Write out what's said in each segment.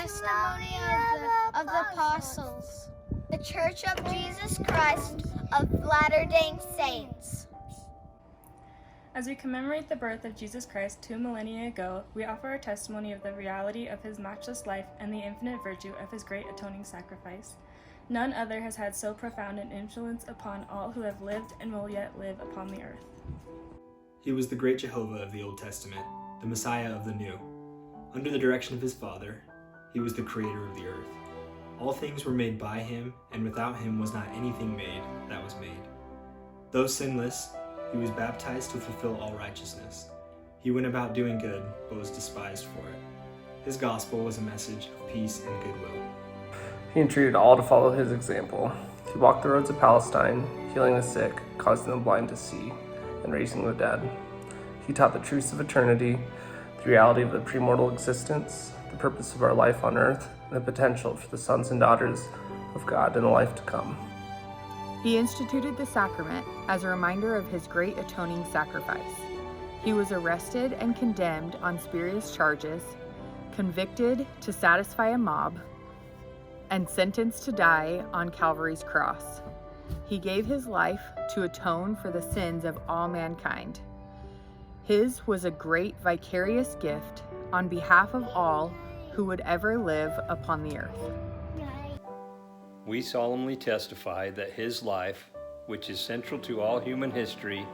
testimony of the apostles, the Church of Jesus Christ of Latter-day Saints. As we commemorate the birth of Jesus Christ 2 millennia ago, we offer our testimony of the reality of his matchless life and the infinite virtue of his great atoning sacrifice. None other has had so profound an influence upon all who have lived and will yet live upon the earth. He was the great Jehovah of the Old Testament, the Messiah of the New. Under the direction of his Father, he was the creator of the earth. All things were made by him, and without him was not anything made that was made. Though sinless, he was baptized to fulfill all righteousness. He went about doing good, but was despised for it. His gospel was a message of peace and goodwill. He entreated all to follow his example. He walked the roads of Palestine, healing the sick, causing the blind to see, and raising the dead. He taught the truths of eternity, the reality of the premortal existence, the purpose of our life on earth, and the potential for the sons and daughters of God in the life to come. He instituted the sacrament as a reminder of his great atoning sacrifice. He was arrested and condemned on spurious charges, convicted to satisfy a mob, and sentenced to die on Calvary's cross. He gave his life to atone for the sins of all mankind. His was a great vicarious gift on behalf of all who would ever live upon the earth. We solemnly testify that his life, which is central to all human history,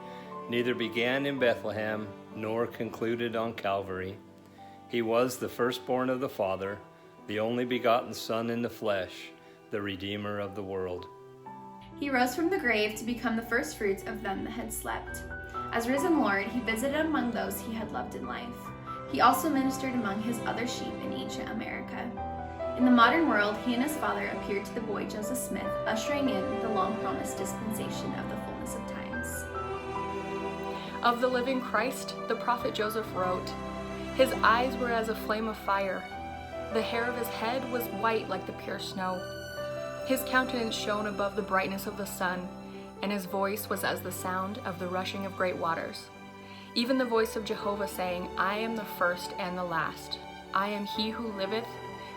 neither began in Bethlehem nor concluded on Calvary. He was the firstborn of the Father, the only begotten Son in the flesh, the Redeemer of the world. He rose from the grave to become the first fruits of them that had slept. As risen Lord, he visited among those he had loved in life. He also ministered among his other sheep in ancient America. In the modern world, he and his Father appeared to the boy Joseph Smith, ushering in the long-promised dispensation of the fullness of times. Of the living Christ, the prophet Joseph wrote, "His eyes were as a flame of fire. The hair of his head was white like the pure snow. His countenance shone above the brightness of the sun, and his voice was as the sound of the rushing of great waters. Even the voice of Jehovah saying, I am the first and the last. I am he who liveth.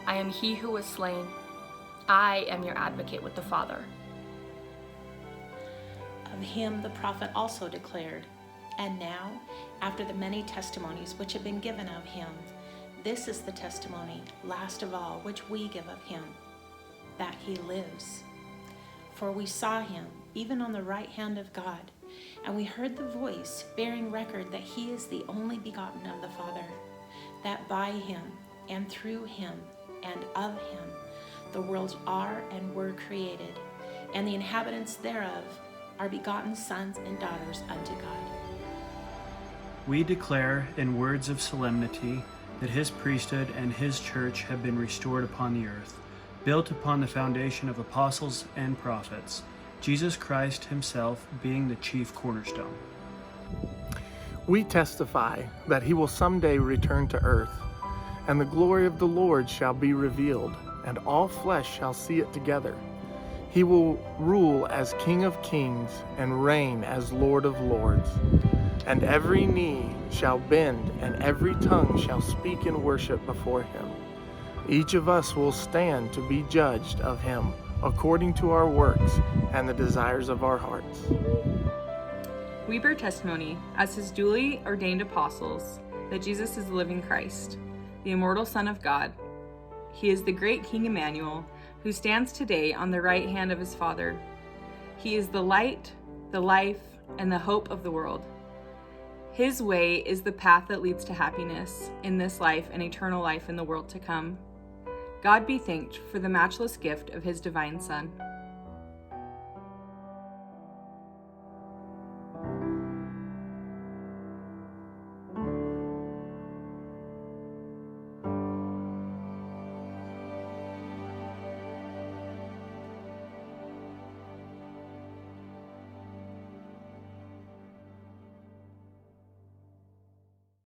I am he who was slain. I am your advocate with the Father." Of him the prophet also declared, "And now, after the many testimonies which have been given of him, this is the testimony, last of all, which we give of him, that he lives. For we saw him, even on the right hand of God, and we heard the voice bearing record that he is the only begotten of the Father, that by him, and through him, and of him, the worlds are and were created, and the inhabitants thereof are begotten sons and daughters unto God." We declare in words of solemnity that his priesthood and his church have been restored upon the earth, built upon the foundation of apostles and prophets, Jesus Christ himself being the chief cornerstone. We testify that he will someday return to earth, and the glory of the Lord shall be revealed, and all flesh shall see it together. He will rule as King of kings and reign as Lord of lords. And every knee shall bend, and every tongue shall speak in worship before him. Each of us will stand to be judged of him according to our works and the desires of our hearts. We bear testimony as his duly ordained apostles that Jesus is the living Christ, the immortal Son of God. He is the great King Emmanuel, who stands today on the right hand of his Father. He is the light, the life, and the hope of the world. His way is the path that leads to happiness in this life and eternal life in the world to come. God be thanked for the matchless gift of his divine Son.